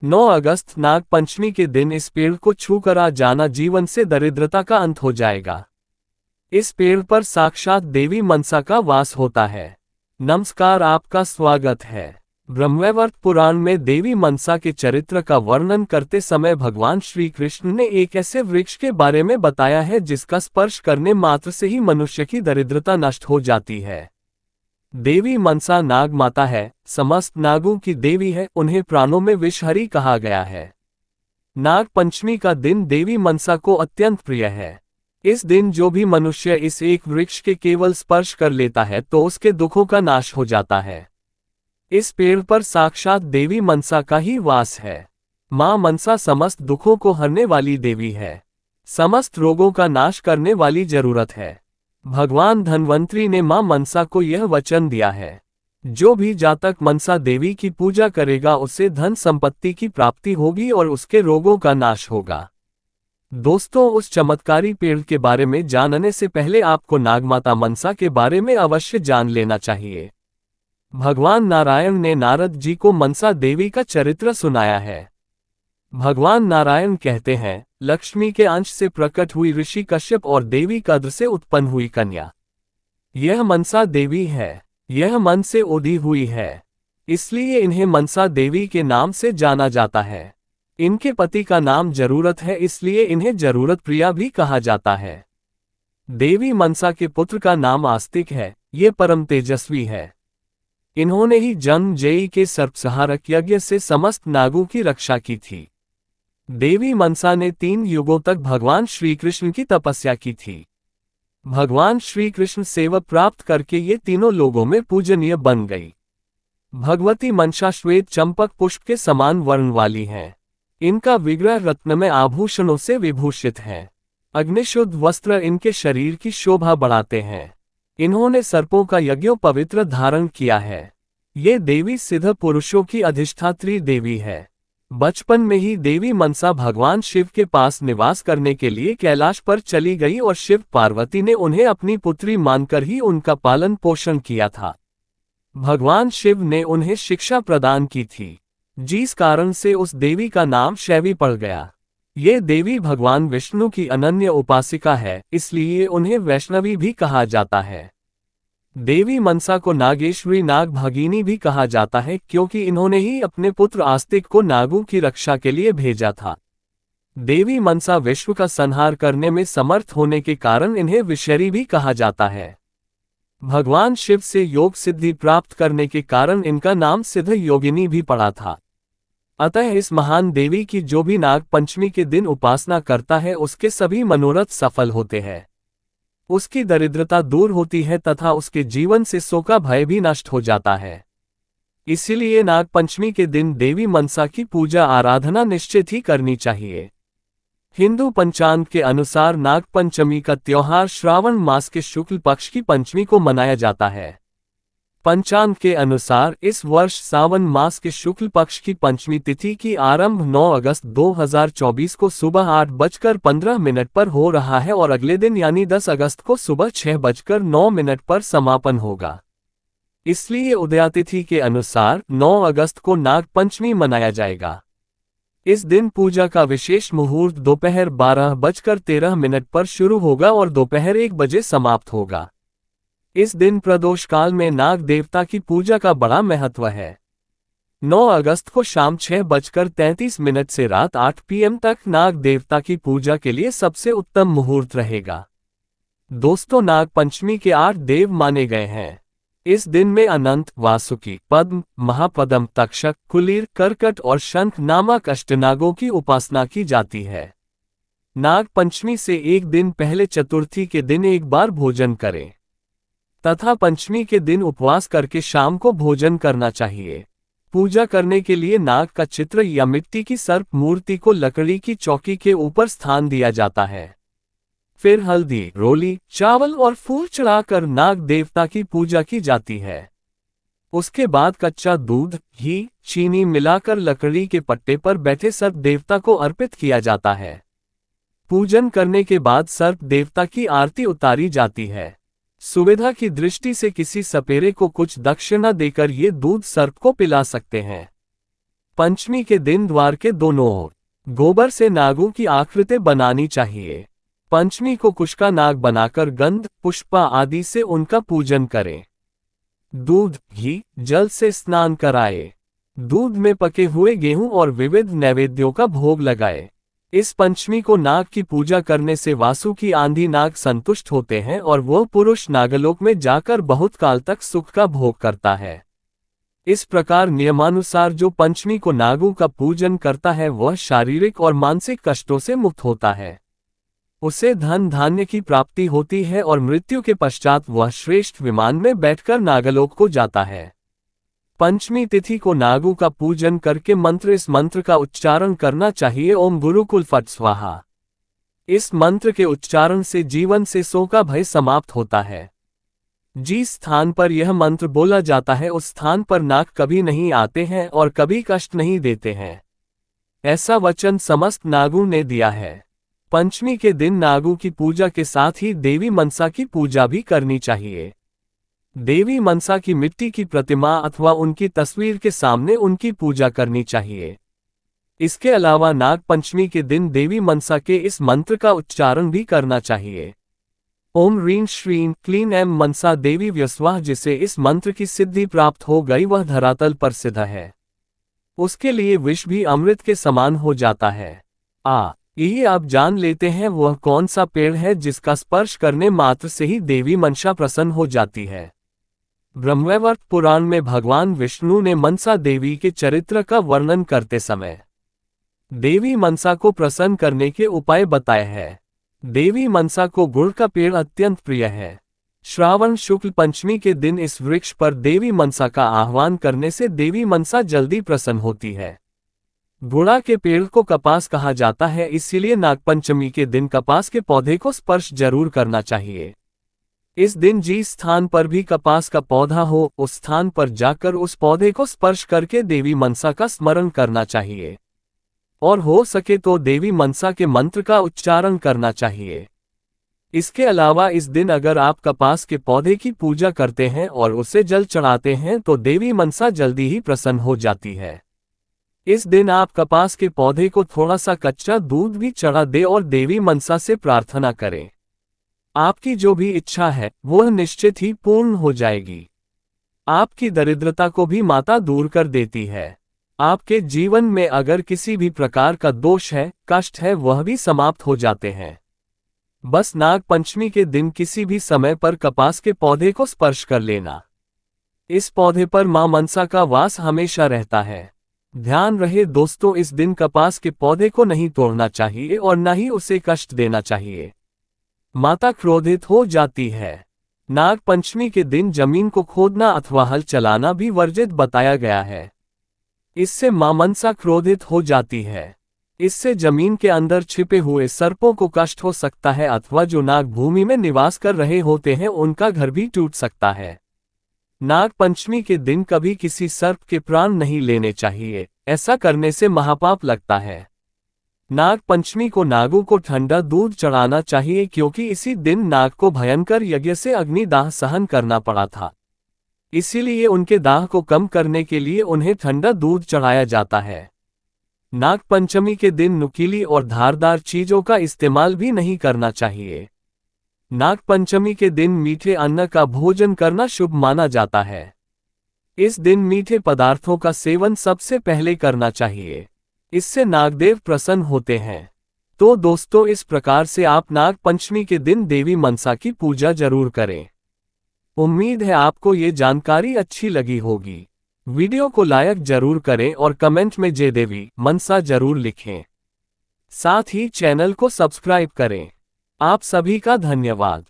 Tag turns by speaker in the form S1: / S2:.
S1: 9 अगस्त नाग पंचमी के दिन इस पेड़ को छूकर आ जाना जीवन से दरिद्रता का अंत हो जाएगा। इस पेड़ पर साक्षात देवी मनसा का वास होता है। नमस्कार, आपका स्वागत है। ब्रह्मवैवर्त पुराण में देवी मनसा के चरित्र का वर्णन करते समय भगवान श्री कृष्ण ने एक ऐसे वृक्ष के बारे में बताया है जिसका स्पर्श करने मात्र से ही मनुष्य की दरिद्रता नष्ट हो जाती है। देवी मनसा नाग माता है, समस्त नागों की देवी है, उन्हें प्राणों में विषहरी कहा गया है। नाग पंचमी का दिन देवी मनसा को अत्यंत प्रिय है। इस दिन जो भी मनुष्य इस एक वृक्ष के केवल स्पर्श कर लेता है तो उसके दुखों का नाश हो जाता है। इस पेड़ पर साक्षात देवी मनसा का ही वास है। मां मनसा समस्त दुखों को हरने वाली देवी है, समस्त रोगों का नाश करने वाली जरूरत है। भगवान धन्वंतरी ने मां मनसा को यह वचन दिया है, जो भी जातक मनसा देवी की पूजा करेगा उसे धन संपत्ति की प्राप्ति होगी और उसके रोगों का नाश होगा। दोस्तों, उस चमत्कारी पेड़ के बारे में जानने से पहले आपको नागमाता मनसा के बारे में अवश्य जान लेना चाहिए। भगवान नारायण ने नारद जी को मनसा देवी का चरित्र सुनाया है। भगवान नारायण कहते हैं, लक्ष्मी के अंश से प्रकट हुई ऋषि कश्यप और देवी कद्र से उत्पन्न हुई कन्या, यह मनसा देवी है। यह मन से उदी हुई है, इसलिए इन्हें मनसा देवी के नाम से जाना जाता है। इनके पति का नाम जरूरत है, इसलिए इन्हें जरूरत प्रिया भी कहा जाता है। देवी मनसा के पुत्र का नाम आस्तिक है, ये परम तेजस्वी है। इन्होंने ही जन्मजयी के सर्पसंहारक यज्ञ से समस्त नागों की रक्षा की थी। देवी मनसा ने 3 युगों तक भगवान श्री कृष्ण की तपस्या की थी। भगवान श्री कृष्ण सेवा प्राप्त करके ये तीनों लोगों में पूजनीय बन गई। भगवती मनसा श्वेत चंपक पुष्प के समान वर्ण वाली हैं। इनका विग्रह रत्नमय आभूषणों से विभूषित है। अग्निशुद्ध वस्त्र इनके शरीर की शोभा बढ़ाते हैं। इन्होंने सर्पों का यज्ञोपवित्र धारण किया है। ये देवी सिद्ध पुरुषों की अधिष्ठात्री देवी है। बचपन में ही देवी मनसा भगवान शिव के पास निवास करने के लिए कैलाश पर चली गई और शिव पार्वती ने उन्हें अपनी पुत्री मानकर ही उनका पालन पोषण किया था। भगवान शिव ने उन्हें शिक्षा प्रदान की थी, जिस कारण से उस देवी का नाम शैवी पड़ गया। ये देवी भगवान विष्णु की अनन्य उपासिका है, इसलिए उन्हें वैष्णवी भी कहा जाता है। देवी मनसा को नागेश्वरी नाग भगिनी भी कहा जाता है, क्योंकि इन्होंने ही अपने पुत्र आस्तिक को नागों की रक्षा के लिए भेजा था। देवी मनसा विश्व का संहार करने में समर्थ होने के कारण इन्हें विषहरी भी कहा जाता है। भगवान शिव से योग सिद्धि प्राप्त करने के कारण इनका नाम सिद्ध योगिनी भी पड़ा था। अतः इस महान देवी की जो भी नाग पंचमी के दिन उपासना करता है उसके सभी मनोरथ सफल होते हैं। उसकी दरिद्रता दूर होती है तथा उसके जीवन से शोक का भय भी नष्ट हो जाता है। इसीलिए नाग पंचमी के दिन देवी मनसा की पूजा आराधना निश्चित ही करनी चाहिए। हिंदू पंचांग के अनुसार नाग पंचमी का त्योहार श्रावण मास के शुक्ल पक्ष की पंचमी को मनाया जाता है। पंचांग के अनुसार इस वर्ष सावन मास के शुक्ल पक्ष की पंचमी तिथि की आरंभ 9 अगस्त 2024 को सुबह 8:15 पर हो रहा है और अगले दिन यानी 10 अगस्त को सुबह 6:09 पर समापन होगा। इसलिए उदयातिथि के अनुसार 9 अगस्त को नाग पंचमी मनाया जाएगा। इस दिन पूजा का विशेष मुहूर्त दोपहर 12:13 पर शुरू होगा और दोपहर 1 बजे समाप्त होगा। इस दिन प्रदोष काल में नाग देवता की पूजा का बड़ा महत्व है। 9 अगस्त को शाम 6:33 से रात 8 PM तक नाग देवता की पूजा के लिए सबसे उत्तम मुहूर्त रहेगा। दोस्तों, नाग पंचमी के 8 देव माने गए हैं। इस दिन में अनंत, वासुकी, पद्म, महापद्म, तक्षक, कुलीर, कर्कट और शंख नामक अष्टनागों की उपासना की जाती है। नाग पंचमी से एक दिन पहले चतुर्थी के दिन एक बार भोजन करें तथा पंचमी के दिन उपवास करके शाम को भोजन करना चाहिए। पूजा करने के लिए नाग का चित्र या मिट्टी की सर्प मूर्ति को लकड़ी की चौकी के ऊपर स्थान दिया जाता है। फिर हल्दी, रोली, चावल और फूल चढ़ाकर नाग देवता की पूजा की जाती है। उसके बाद कच्चा दूध, घी, चीनी मिलाकर लकड़ी के पट्टे पर बैठे सर्प देवता को अर्पित किया जाता है। पूजन करने के बाद सर्प देवता की आरती उतारी जाती है। सुविधा की दृष्टि से किसी सपेरे को कुछ दक्षिणा देकर ये दूध सर्प को पिला सकते हैं। पंचमी के दिन द्वार के दोनों ओर गोबर से नागों की आकृति बनानी चाहिए। पंचमी को कुश का नाग बनाकर गंध, पुष्पा आदि से उनका पूजन करें। दूध, घी, जल से स्नान कराए। दूध में पके हुए गेहूं और विविध नैवेद्यों का भोग लगाए। इस पंचमी को नाग की पूजा करने से वासु की आंधी नाग संतुष्ट होते हैं और वह पुरुष नागलोक में जाकर बहुत काल तक सुख का भोग करता है। इस प्रकार नियमानुसार जो पंचमी को नागों का पूजन करता है वह शारीरिक और मानसिक कष्टों से मुक्त होता है। उसे धन धान्य की प्राप्ति होती है और मृत्यु के पश्चात वह श्रेष्ठ विमान में बैठकर नागलोक को जाता है। पंचमी तिथि को नागों का पूजन करके इस मंत्र का उच्चारण करना चाहिए, ओम गुरुकुल फट स्वाहा। इस मंत्र के उच्चारण से जीवन से शोक का भय समाप्त होता है। जिस स्थान पर यह मंत्र बोला जाता है उस स्थान पर नाग कभी नहीं आते हैं और कभी कष्ट नहीं देते हैं, ऐसा वचन समस्त नागों ने दिया है। पंचमी के दिन नागों की पूजा के साथ ही देवी मनसा की पूजा भी करनी चाहिए। देवी मनसा की मिट्टी की प्रतिमा अथवा उनकी तस्वीर के सामने उनकी पूजा करनी चाहिए। इसके अलावा नाग पंचमी के दिन देवी मनसा के इस मंत्र का उच्चारण भी करना चाहिए, ओम ह्रीं श्रीं क्लीं ऐं मनसा देवी व्यस्वाह। जिसे इस मंत्र की सिद्धि प्राप्त हो गई वह धरातल पर सिद्ध है, उसके लिए विष भी अमृत के समान हो जाता है। यही आप जान लेते हैं वह कौन सा पेड़ है जिसका स्पर्श करने मात्र से ही देवी मनसा प्रसन्न हो जाती है। ब्रह्मवैवर्त पुराण में भगवान विष्णु ने मनसा देवी के चरित्र का वर्णन करते समय देवी मनसा को प्रसन्न करने के उपाय बताए हैं। देवी मनसा को गुड़ का पेड़ अत्यंत प्रिय है। श्रावण शुक्ल पंचमी के दिन इस वृक्ष पर देवी मनसा का आह्वान करने से देवी मनसा जल्दी प्रसन्न होती है। गुड़ा के पेड़ को कपास कहा जाता है, इसीलिए नागपंचमी के दिन कपास के पौधे को स्पर्श जरूर करना चाहिए। इस दिन जिस स्थान पर भी कपास का पौधा हो उस स्थान पर जाकर उस पौधे को स्पर्श करके देवी मनसा का स्मरण करना चाहिए और हो सके तो देवी मनसा के मंत्र का उच्चारण करना चाहिए। इसके अलावा इस दिन अगर आप कपास के पौधे की पूजा करते हैं और उसे जल चढ़ाते हैं तो देवी मनसा जल्दी ही प्रसन्न हो जाती है। इस दिन आप कपास के पौधे को थोड़ा सा कच्चा दूध भी चढ़ा दे और देवी मनसा से प्रार्थना करें। आपकी जो भी इच्छा है वह निश्चित ही पूर्ण हो जाएगी। आपकी दरिद्रता को भी माता दूर कर देती है। आपके जीवन में अगर किसी भी प्रकार का दोष है, कष्ट है, वह भी समाप्त हो जाते हैं। बस नाग पंचमी के दिन किसी भी समय पर कपास के पौधे को स्पर्श कर लेना। इस पौधे पर मां मनसा का वास हमेशा रहता है। ध्यान रहे दोस्तों, इस दिन कपास के पौधे को नहीं तोड़ना चाहिए और न ही उसे कष्ट देना चाहिए, माता क्रोधित हो जाती है। नाग पंचमी के दिन जमीन को खोदना अथवा हल चलाना भी वर्जित बताया गया है। इससे मां मनसा क्रोधित हो जाती है। इससे जमीन के अंदर छिपे हुए सर्पों को कष्ट हो सकता है अथवा जो नाग भूमि में निवास कर रहे होते हैं उनका घर भी टूट सकता है। नाग पंचमी के दिन कभी किसी सर्प के प्राण नहीं लेने चाहिए, ऐसा करने से महापाप लगता है। नाग पंचमी को नागों को ठंडा दूध चढ़ाना चाहिए क्योंकि इसी दिन नाग को भयंकर यज्ञ से अग्निदाह सहन करना पड़ा था। इसीलिए उनके दाह को कम करने के लिए उन्हें ठंडा दूध चढ़ाया जाता है। नाग पंचमी के दिन नुकीली और धारदार चीजों का इस्तेमाल भी नहीं करना चाहिए। नाग पंचमी के दिन मीठे अन्न का भोजन करना शुभ माना जाता है। इस दिन मीठे पदार्थों का सेवन सबसे पहले करना चाहिए, इससे नागदेव प्रसन्न होते हैं। तो दोस्तों, इस प्रकार से आप नाग पंचमी के दिन देवी मनसा की पूजा जरूर करें। उम्मीद है आपको ये जानकारी अच्छी लगी होगी। वीडियो को लाइक जरूर करें और कमेंट में जय देवी मनसा जरूर लिखें। साथ ही चैनल को सब्सक्राइब करें। आप सभी का धन्यवाद।